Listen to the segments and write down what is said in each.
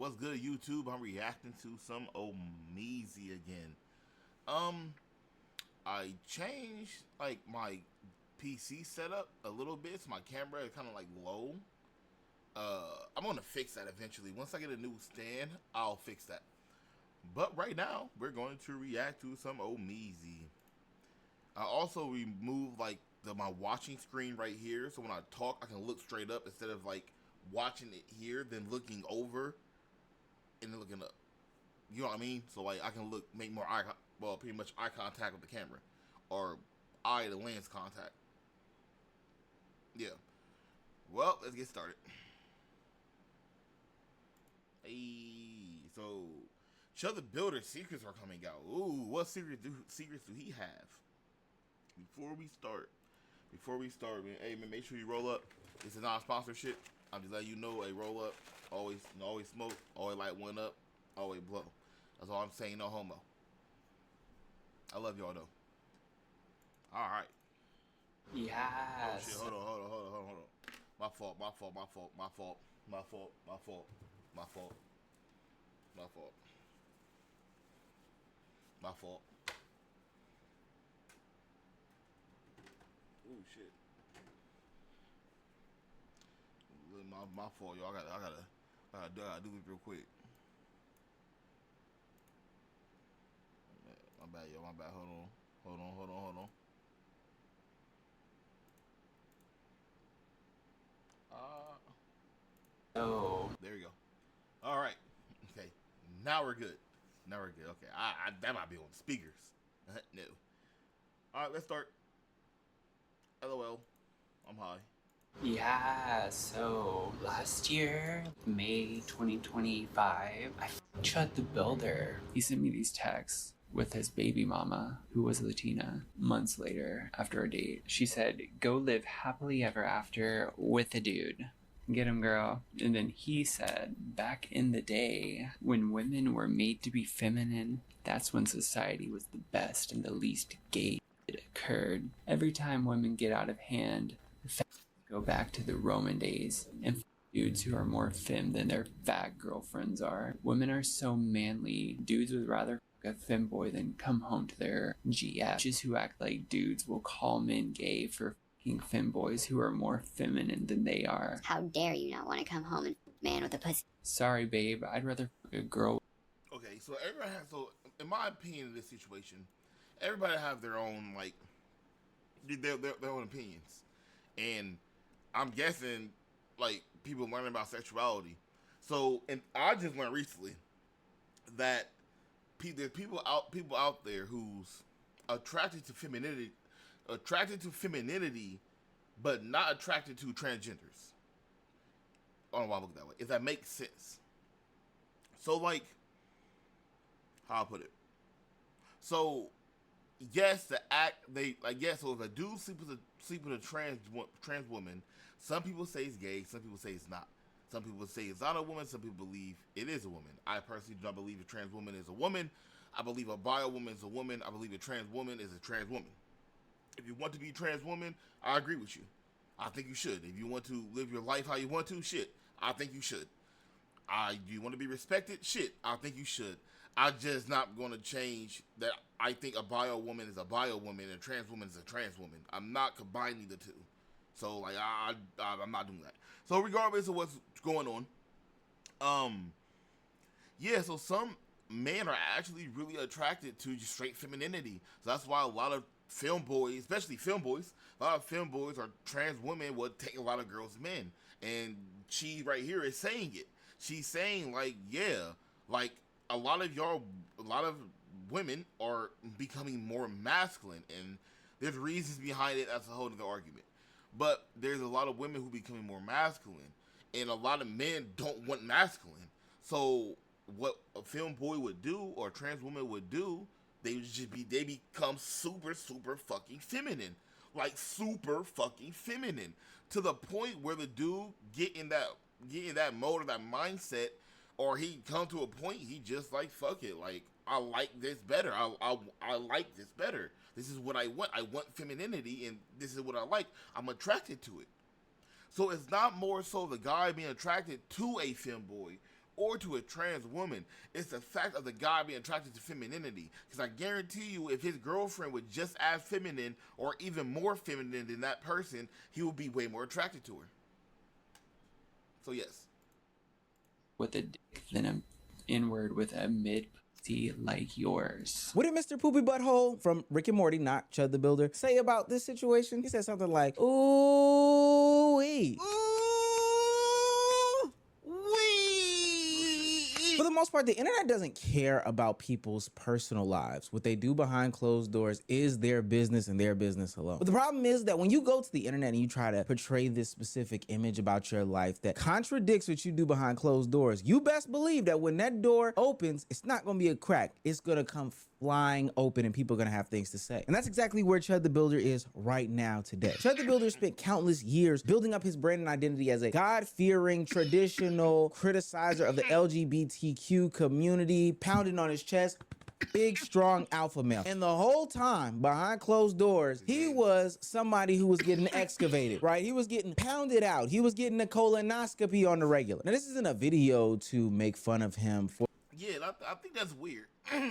What's good, YouTube? I'm reacting to some Omeezy again. Um, I changed like my PC setup a little bit, so my camera is kind of like low. I'm gonna fix that eventually. Once I get a new stand, I'll fix that. But right now, we're going to react to some Omeezy. I also removed like my watching screen right here, so when I talk, I can look straight up instead of like watching it here, then looking over and then looking up. You know what I mean? So like I can make more pretty much eye contact with the camera, or eye to lens contact. Yeah. Well, let's get started. Hey, so ChudTheBuilder secrets are coming out. Ooh, what secrets do he have? Before we start, man, hey man, make sure you roll up. This is not a sponsorship. I'm just letting you know, a roll up. Always smoke. Always light one up. Always blow. That's all I'm saying. No homo. I love y'all though. All right. Oh shit! Yes. Hold on. My fault. My fault. My fault. My fault. My fault. My fault. My fault. My fault. My fault. Oh shit. My fault, y'all. I gotta do this real quick. My bad, yo. My bad. Hold on. Uh, So, there we go. All right. Okay. Now we're good. Okay. That might be on speakers. No. All right. Let's start. LOL. I'm high. so last year, May 2025, I Chud the Builder. He sent me these texts with his baby mama, who was Latina. Months later, after a date, she said, "Go live happily ever after with a dude." Get him, girl. And then he said, back in the day, when women were made to be feminine, that's when society was the best and the least gay occurred. Every time women get out of hand, go back to the Roman days and dudes who are more femme than their fat girlfriends are. Women are so manly, dudes would rather fuck a femboy than come home to their GF. Bitches who act like dudes will call men gay for fucking femboys who are more feminine than they are. How dare you not want to come home and man with a pussy? Sorry, babe, I'd rather fuck a girl. Okay. So everybody has. So in my opinion, in this situation, everybody have their own like their own opinions, and I'm guessing like people learning about sexuality. So, and I just learned recently that there's people out there who's attracted to femininity, but not attracted to transgenders. I don't know why I look that way. If that makes sense. So, like, how I put it. So, yes, the act they like. Yes, so if a dude sleep with a trans woman, some people say it's gay, some people say it's not. Some people say it's not a woman, some people believe it is a woman. I personally do not believe a trans woman is a woman. I believe a bio woman is a woman. I believe a trans woman is a trans woman. If you want to be a trans woman, I agree with you. I think you should. If you want to live your life how you want to, shit, I think you should. Do you want to be respected? Shit, I think you should. I just not going to change that. I think a bio woman is a bio woman and a trans woman is a trans woman. I'm not combining the two. So like I'm not doing that. So regardless of what's going on, yeah. So some men are actually really attracted to just straight femininity. So that's why a lot of film boys, especially film boys, a lot of film boys are trans women would take a lot of girls men. And she right here is saying it. She's saying like, yeah, like a lot of women are becoming more masculine, and there's reasons behind it. That's a whole other argument. But there's a lot of women who are becoming more masculine, and a lot of men don't want masculine. So what a film boy would do or a trans woman would do, they become super fucking feminine. Like super fucking feminine. To the point where the dude get in that mode or that mindset, or he come to a point he just like fuck it. Like I like this better. I like this better. This is what I want. I want femininity and this is what I like. I'm attracted to it. So it's not more so the guy being attracted to a femboy or to a trans woman. It's the fact of the guy being attracted to femininity. Because I guarantee you, if his girlfriend was just as feminine or even more feminine than that person, he would be way more attracted to her. So yes. With a dick than an inward with a mid pussy like yours. What did Mr. Poopy Butthole from Rick and Morty, not Chud the Builder, say about this situation? He said something like, ooh-wee. For the most part, the internet doesn't care about people's personal lives. What they do behind closed doors is their business and their business alone. But the problem is that when you go to the internet and you try to portray this specific image about your life that contradicts what you do behind closed doors, you best believe that when that door opens, it's not gonna be a crack. It's gonna come flying open and people are gonna have things to say. And that's exactly where Chud the Builder is right now today. Chud the Builder spent countless years building up his brand and identity as a God-fearing, traditional criticizer of the LGBTQ community, pounding on his chest, big, strong alpha male. And the whole time, behind closed doors, he was somebody who was getting excavated, right? He was getting pounded out. He was getting a colonoscopy on the regular. Now, this isn't a video to make fun of him for... Yeah, I think that's weird.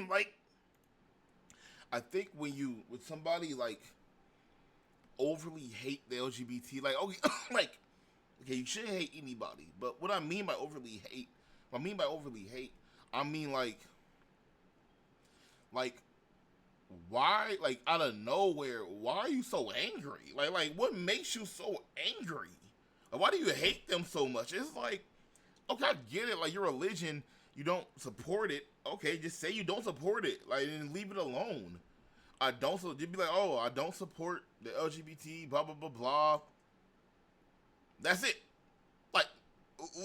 Like, I think when somebody like overly hate the LGBT, like, okay, like, okay, you shouldn't hate anybody, but what I mean by overly hate, I mean like, why, like, out of nowhere, why are you so angry? Like, what makes you so angry? Like, why do you hate them so much? It's like, okay, I get it, like, your religion, you don't support it. Okay, just say you don't support it, like, and leave it alone. Just be like, oh, I don't support the LGBT, blah, blah, blah, blah. That's it. Like,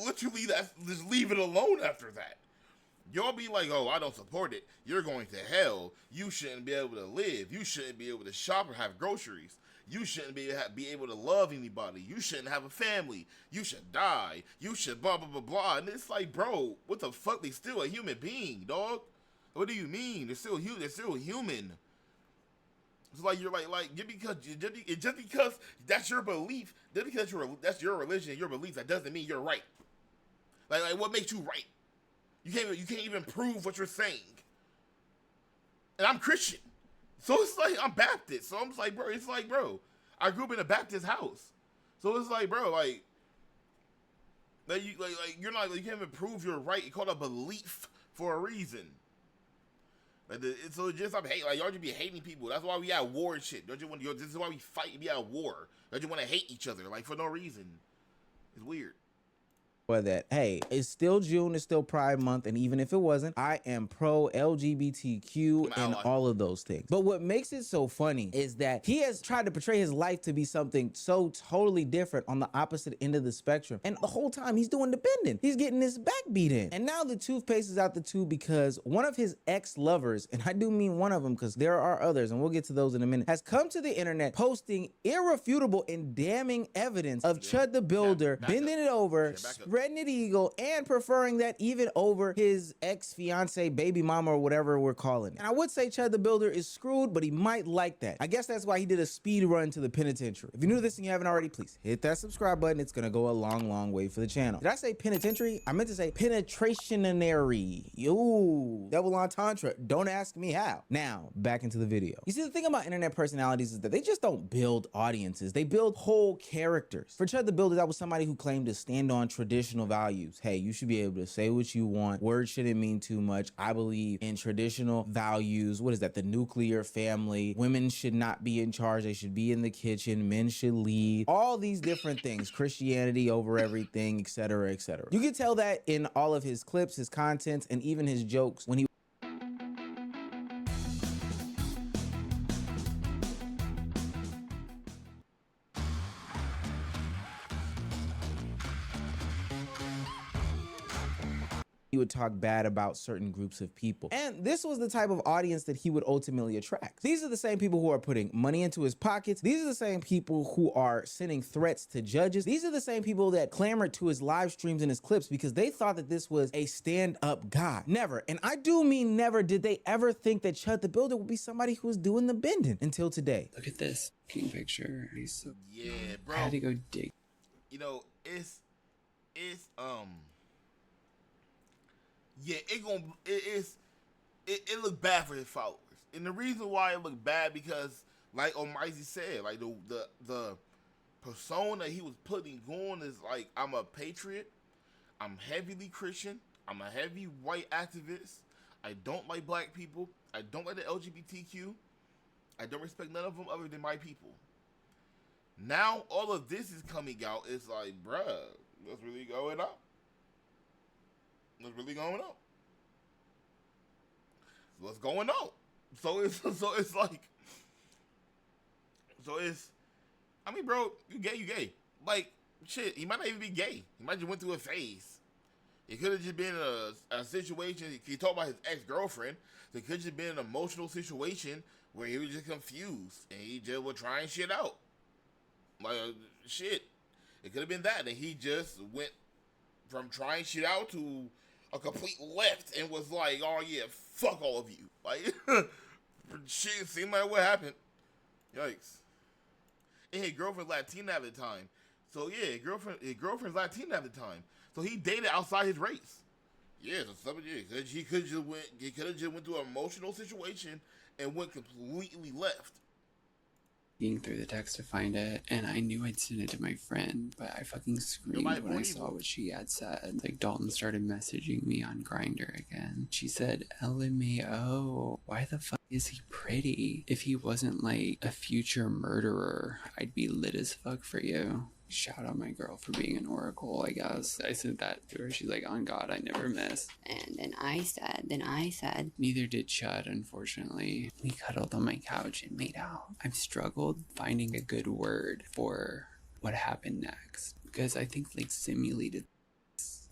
literally, just leave it alone after that. Y'all be like, oh, I don't support it. You're going to hell. You shouldn't be able to live. You shouldn't be able to shop or have groceries. You shouldn't be able to love anybody. You shouldn't have a family. You should die. You should blah, blah, blah, blah. And it's like, bro, what the fuck? They still a human being, dog. What do you mean? They're still human. It's like you're like just because that's your belief, just because that's your religion and your belief, that doesn't mean you're right. Like what makes you right? You can't even prove what you're saying. And I'm Christian, so it's like I'm Baptist, so I'm just like, bro, I grew up in a Baptist house, so it's like, bro, you're not, you can't even prove you're right. You call it a belief for a reason. So just stop hating. Like, y'all just be hating people. That's why we at war and shit. Don't you want? This is why we fight and be at war. Don't you want to hate each other, like, for no reason? It's weird. That, hey, it's still June, it's still Pride Month, and even if it wasn't, I am pro LGBTQ and all of those things. But what makes it so funny is that he has tried to portray his life to be something so totally different on the opposite end of the spectrum. And the whole time he's doing the bending. He's getting his back beat in. And now the toothpaste is out the tube because one of his ex-lovers, and I do mean one of them because there are others, and we'll get to those in a minute, has come to the internet posting irrefutable and damning evidence of Chud the Builder bending it over, spreading it eagle, and preferring that even over his ex-fiance, baby mama, or whatever we're calling it. And I would say Chud the Builder is screwed, but he might like that. I guess that's why he did a speed run to the penitentiary. If you're new to this and you haven't already, please hit that subscribe button. It's gonna go a long, long way for the channel. Did I say penitentiary? I meant to say penetrationary. Yo, double entendre. Don't ask me how. Now, back into the video. You see, the thing about internet personalities is that they just don't build audiences. They build whole characters. For Chud the Builder, that was somebody who claimed to stand on traditional values. Hey, you should be able to say what you want. Words shouldn't mean too much. I believe in traditional values. What is that? The nuclear family. Women should not be in charge. They should be in the kitchen. Men should lead. All these different things. Christianity over everything, etc., etc. You can tell that in all of his clips, his contents, and even his jokes when he would talk bad about certain groups of people. And this was the type of audience that he would ultimately attract. These are the same people who are putting money into his pockets. These are the same people who are sending threats to judges. These are the same people that clamored to his live streams and his clips because they thought that this was a stand-up guy. Never, and I do mean never, did they ever think that Chud the Builder would be somebody who was doing the bending until today. Look at this king picture. He's so... Yeah, bro. I had to go dig. You know, it's yeah, it looked bad for his followers. And the reason why it looked bad because, like Almighty said, like the persona he was putting on is like, I'm a patriot, I'm heavily Christian, I'm a heavy white activist, I don't like black people, I don't like the LGBTQ, I don't respect none of them other than my people. Now all of this is coming out. It's like, bruh, what's really going on? What's really going on? What's going on? So it's like, I mean, bro, you gay. Like, shit, he might not even be gay. He might just went through a phase. It could have just been a situation. He talked about his ex-girlfriend. So it could have just been an emotional situation where he was just confused and he just was trying shit out. Like, shit. It could have been that. And he just went from trying shit out to a complete left and was like, oh yeah, fuck all of you. Like, shit seemed like what happened. Yikes. And his girlfriend Latina at the time. So yeah, his girlfriend's Latina at the time. So he dated outside his race. Yeah, so somebody, yeah, he could have just went through an emotional situation and went completely left. Looking through the text to find it, and I knew I'd send it to my friend, but I fucking screamed when I saw what she had said. Like, Dalton started messaging me on Grindr again. She said, LMAO, why the fuck is he pretty? If he wasn't like a future murderer, I'd be lit as fuck for you. Shout out my girl for being an oracle, I guess. I sent that to her. She's like, on God, I never miss. And then I said, Neither did Chud, unfortunately. We cuddled on my couch and made out. I've struggled finding a good word for what happened next, because I think like simulated,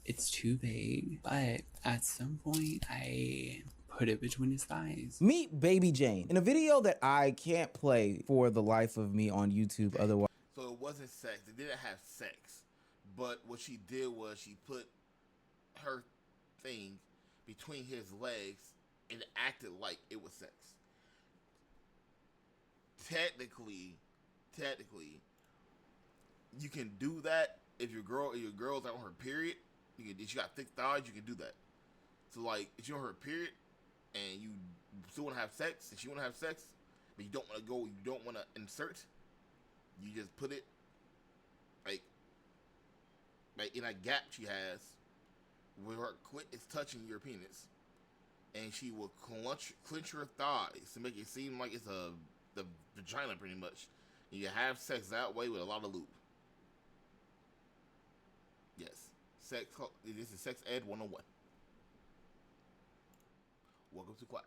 it's too vague, but at some point I put it between his thighs. Meet Baby Jane in a video that I can't play for the life of me on YouTube otherwise. So it wasn't sex. They didn't have sex. But what she did was she put her thing between his legs and acted like it was sex. Technically, you can do that if your girl's on her period. If she got thick thighs, you can do that. So like, if you're on her period and you still want to have sex, and she want to have sex, but you don't want to insert. You just put it like in a gap she has where her clit is touching your penis, and she will clench her thighs to make it seem like it's the vagina pretty much. And you have sex that way with a lot of lube. Yes, this is Sex Ed 101. Welcome to class.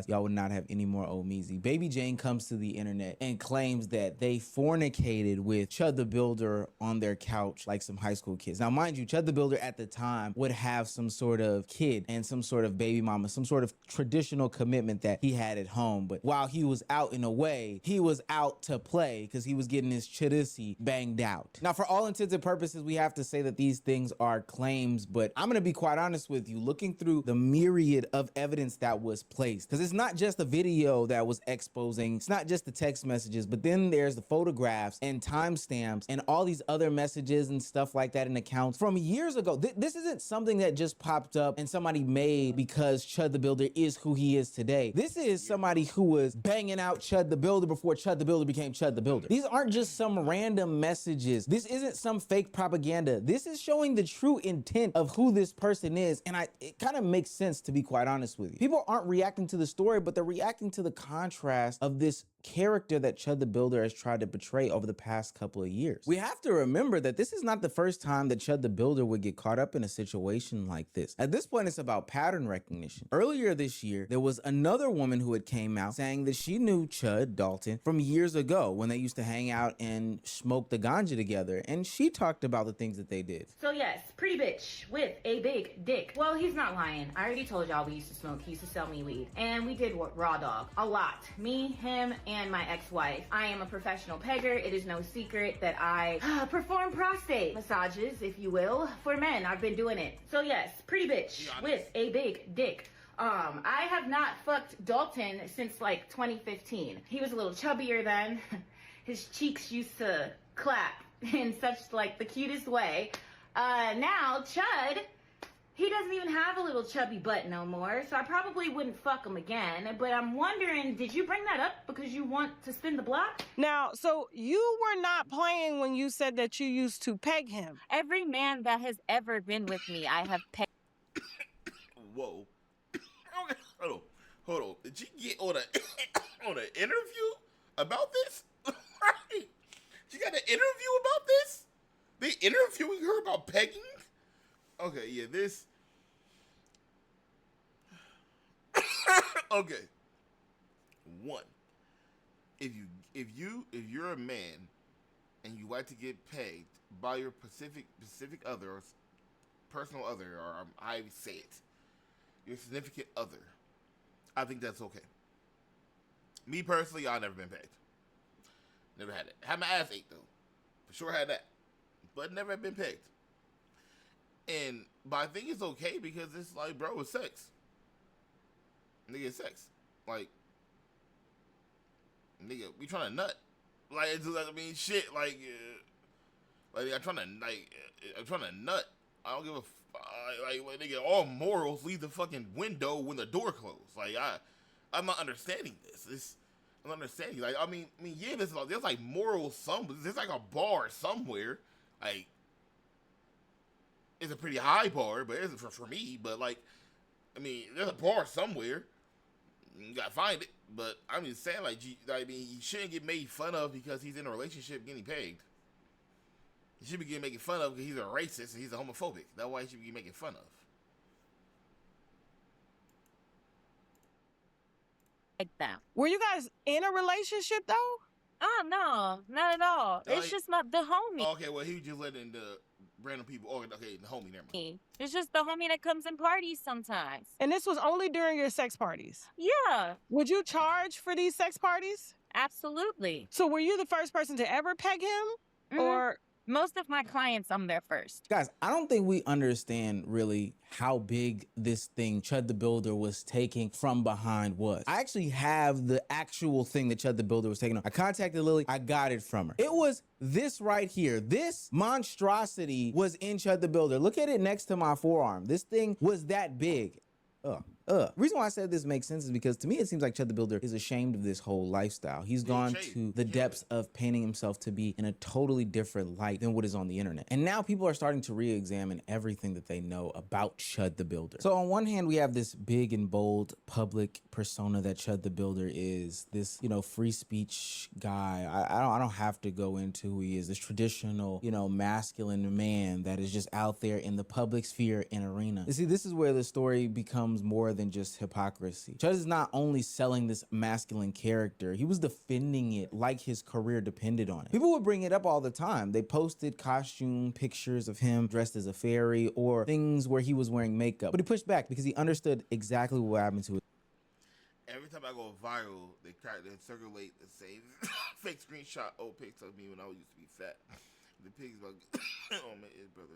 Y'all would not have any more old Meezy. Baby Jane comes to the internet and claims that they fornicated with ChudTheBuilder on their couch like some high school kids. Now, mind you, ChudTheBuilder at the time would have some sort of kid and some sort of baby mama, some sort of traditional commitment that he had at home. But while he was out in a way, he was out to play because he was getting his chudussy banged out. Now, for all intents and purposes, we have to say that these things are claims, but I'm going to be quite honest with you, looking through the myriad of evidence that was placed. Because it's not just the video that was exposing, it's not just the text messages, but then there's the photographs and timestamps and all these other messages and stuff like that in accounts from years ago. This isn't something that just popped up and somebody made because ChudTheBuilder is who he is today. This is somebody who was banging out ChudTheBuilder before ChudTheBuilder became ChudTheBuilder. These aren't just some random messages. This isn't some fake propaganda. This is showing the true intent of who this person is, and it kind of makes sense, to be quite honest with you. People aren't reacting to the story, but they're reacting to the contrast of this character that ChudTheBuilder has tried to portray over the past couple of years. We have to remember that this is not the first time that ChudTheBuilder would get caught up in a situation like this. At this point, it's about pattern recognition. Earlier this year, there was another woman who had came out saying that she knew Chud Dalton from years ago when they used to hang out and smoke the ganja together, and she talked about the things that they did. So yes, pretty bitch with a big dick. Well, he's not lying. I already told y'all we used to smoke. He used to sell me weed. And we did raw dog. A lot. Me, him, and my ex-wife. I am a professional pegger. It is no secret that I perform prostate massages, if you will, for men. I've been doing it. So yes, pretty bitch with a big dick. I have not fucked Dalton since like 2015. He was a little chubbier then. His cheeks used to clap in such like the cutest way. Now Chud He doesn't even have a little chubby butt no more, so I probably wouldn't fuck him again. But I'm wondering, did you bring that up because you want to spin the block? Now, so you were not playing when you said that you used to peg him. Every man that has ever been with me, I have pegged. Whoa. Okay, hold on. Did you get on a on an interview about this? She got an interview about this? They interviewing her about pegging? Okay, yeah, this. Okay. One. If you're a man and you like to get pegged by your specific other or personal other, or I say it, your significant other, I think that's okay. Me personally, I've never been pegged. Never had it. Had my ass ate though. For sure had that. But never been pegged. But I think it's okay because it's like, bro, it's sex. Nigga, it's sex. Like, nigga, we trying to nut. Like, it's like, I mean, shit, like I'm trying to nut. I don't give a like, nigga, all morals leave the fucking window when the door closed. Like, I'm not understanding this. I'm not understanding. Like, I mean, yeah, there's like morals there's like a bar somewhere. Like, it's a pretty high bar, but it isn't for me. But like, I mean, there's a bar somewhere. You gotta find it. But I'm just saying, like, I mean, he shouldn't get made fun of because he's in a relationship getting pegged. He should be getting making fun of because he's a racist and he's a homophobic. That's why he should be making fun of. Like that. Were you guys in a relationship though? Oh no, not at all. It's just the homie. Okay, well, he was just letting the random people. Okay, the homie, never mind. It's just the homie that comes and parties sometimes. And this was only during your sex parties? Yeah. Would you charge for these sex parties? Absolutely. So were you the first person to ever peg him? Or most of my clients, I'm there first. Guys, I don't think we understand really how big this thing ChudTheBuilder was taking from behind was. I actually have the actual thing that ChudTheBuilder was taking on. I contacted Lily, I got it from her. It was this right here. This monstrosity was in ChudTheBuilder. Look at it next to my forearm. This thing was that big. Reason why I said this makes sense is because to me it seems like ChudTheBuilder is ashamed of this whole lifestyle. He's gone to the depths of painting himself to be in a totally different light than what is on the internet. And now people are starting to re-examine everything that they know about ChudTheBuilder. So on one hand, we have this big and bold public persona that ChudTheBuilder is, this, you know, free speech guy. I don't have to go into who he is, this traditional, you know, masculine man that is just out there in the public sphere and arena. You see, this is where the story becomes more than just hypocrisy. Chud is not only selling this masculine character, he was defending it like his career depended on it. People would bring it up all the time. They posted costume pictures of him dressed as a fairy or things where he was wearing makeup, but he pushed back because he understood exactly what happened to it. Every time I go viral, they try to circulate the same fake screenshot old pics of me when I used to be fat. The pigs like, oh man, brother.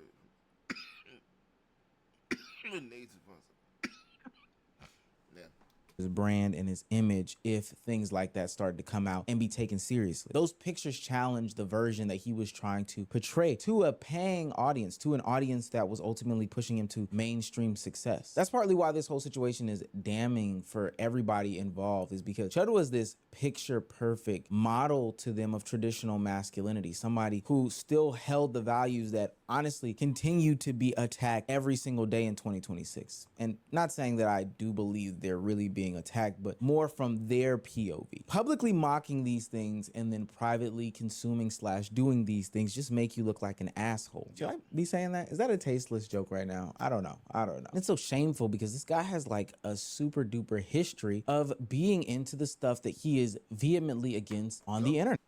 His brand and his image if things like that started to come out and be taken seriously. Those pictures challenged the version that he was trying to portray to a paying audience, to an audience that was ultimately pushing him to mainstream success. That's partly why this whole situation is damning for everybody involved, is because Chud was this picture perfect model to them of traditional masculinity, somebody who still held the values that honestly continue to be attacked every single day in 2026. And not saying that I do believe they're really being attacked, but more from their POV. Publicly mocking these things and then privately consuming / doing these things just make you look like an asshole. Should I be saying that? Is that a tasteless joke right now? I don't know. It's so shameful because this guy has like a super duper history of being into the stuff that he is vehemently against on the internet.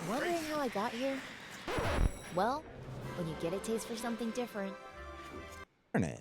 Wondering how I got here? Well, when you get a taste for something different.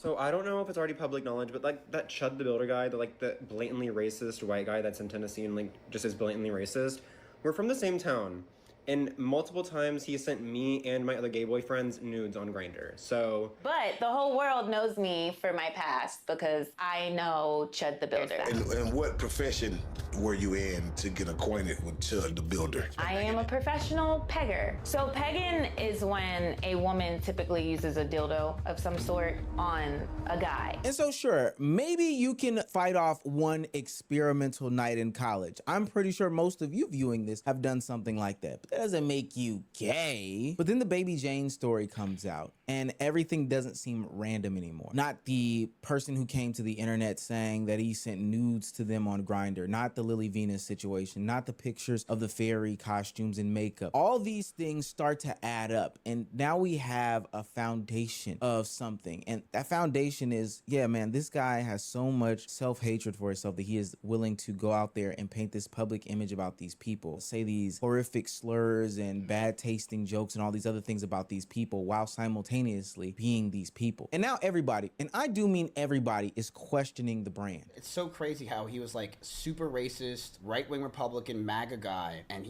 So I don't know if it's already public knowledge, but like that ChudTheBuilder guy, the blatantly racist white guy that's in Tennessee and like just is blatantly racist, we're from the same town. And multiple times he sent me and my other gay boyfriends nudes on Grindr. So. But the whole world knows me for my past because I know ChudTheBuilder. And what profession were you in to get acquainted with Chud the Builder? I am a professional pegger. So pegging is when a woman typically uses a dildo of some sort on a guy. And so sure, maybe you can fight off one experimental night in college. I'm pretty sure most of you viewing this have done something like that, but that doesn't make you gay. But then the Baby Jane story comes out and everything doesn't seem random anymore. Not the person who came to the internet saying that he sent nudes to them on Grindr, not the Lily Venus situation, not the pictures of the fairy costumes and makeup. All these things start to add up, and now we have a foundation of something. And that foundation is, yeah, man, this guy has so much self-hatred for himself that he is willing to go out there and paint this public image about these people, say these horrific slurs and bad tasting jokes and all these other things about these people while simultaneously being these people. And now everybody, and I do mean everybody, is questioning the brand. It's so crazy how he was like super racist, right-wing Republican, MAGA guy, and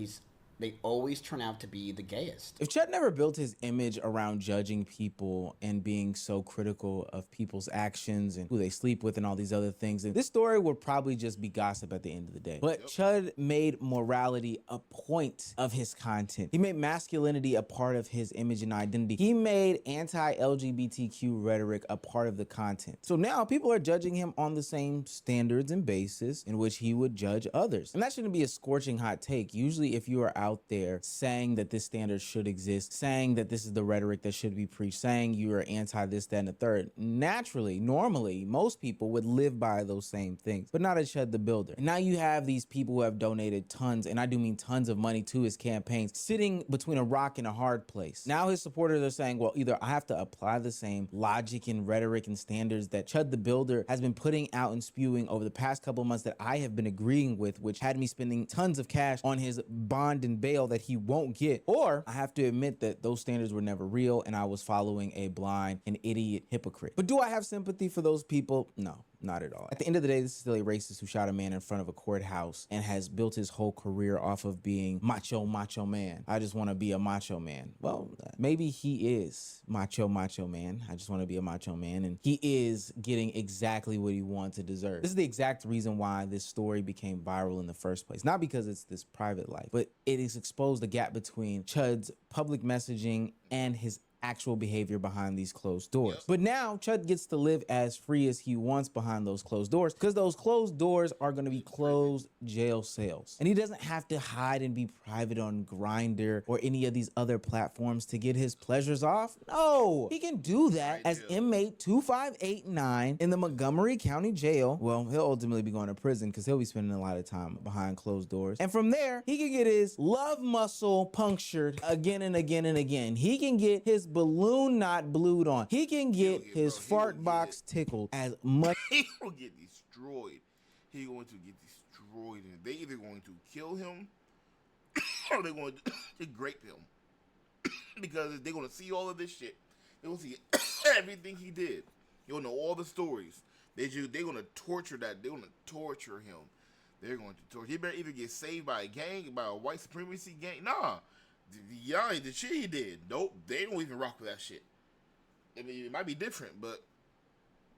they always turn out to be the gayest. If Chud never built his image around judging people and being so critical of people's actions and who they sleep with and all these other things, then this story would probably just be gossip at the end of the day. But Chud made morality a point of his content. He made masculinity a part of his image and identity. He made anti-LGBTQ rhetoric a part of the content. So now people are judging him on the same standards and basis in which he would judge others. And that shouldn't be a scorching hot take. Usually if you are out there saying that this standard should exist, saying that this is the rhetoric that should be preached, saying you are anti this, that, and the third, naturally, normally, most people would live by those same things, but not as Chud the Builder. And now you have these people who have donated tons, and I do mean tons of money to his campaigns, sitting between a rock and a hard place. Now his supporters are saying, well, either I have to apply the same logic and rhetoric and standards that Chud the Builder has been putting out and spewing over the past couple of months that I have been agreeing with, which had me spending tons of cash on his bond and bail that he won't get, or I have to admit that those standards were never real and I was following a blind and idiot hypocrite. But do I have sympathy for those people? No. Not at all. At the end of the day, this is still a racist who shot a man in front of a courthouse and has built his whole career off of being macho man. I just want to be a macho man. Well, maybe he is macho man. I just want to be a macho man. And he is getting exactly what he wants to deserve. This is the exact reason why this story became viral in the first place. Not because it's this private life, but it has exposed the gap between Chud's public messaging and his actual behavior behind these closed doors. But now Chud gets to live as free as he wants behind those closed doors, because those closed doors are going to be closed jail cells. And he doesn't have to hide and be private on Grindr or any of these other platforms to get his pleasures off. No, he can do that as inmate 2589 in the Montgomery County Jail. Well, he'll ultimately be going to prison because he'll be spending a lot of time behind closed doors. And from there, he can get his love muscle punctured again and again and again. He can get his balloon knot blued on. He can get his fart box tickled as much. He will get destroyed. He's going to get destroyed. And they either going to kill him or they're going to grape him. Because they're going to see all of this shit. They're going to see everything he did. You'll know all the stories. They're going to torture that. They're going to torture him. They're going to torture. He better either get saved by a gang, by a white supremacy gang. Nah. The shit he did. Nope. They don't even rock with that shit. I mean, it might be different, but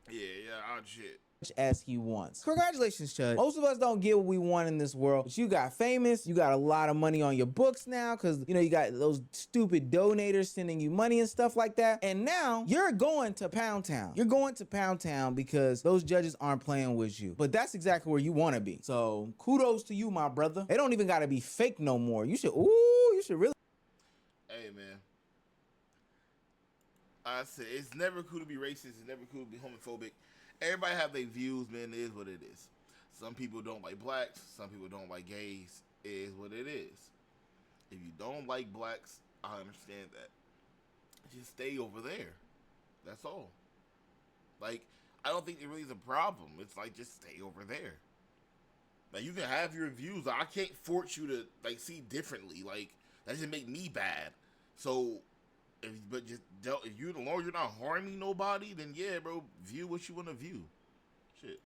yeah, odd shit. As he wants. Congratulations, Chud. Most of us don't get what we want in this world, but you got famous, you got a lot of money on your books now, because you got those stupid donators sending you money and stuff like that. And now you're going to Pound Town. You're going to Pound Town because those judges aren't playing with you. But that's exactly where you want to be. So kudos to you, my brother. They don't even got to be fake no more. You should really. Hey, man. I said, it's never cool to be racist. It's never cool to be homophobic. Everybody have their views, man. It is what it is. Some people don't like blacks. Some people don't like gays. It is what it is. If you don't like blacks, I understand that. Just stay over there. That's all. Like, I don't think it really is a problem. It's like, just stay over there. Like, you can have your views. I can't force you to, like, see differently. Like, that doesn't make me bad. So, if you're the Lord, you're not harming nobody, then yeah, bro, view what you want to view. Shit.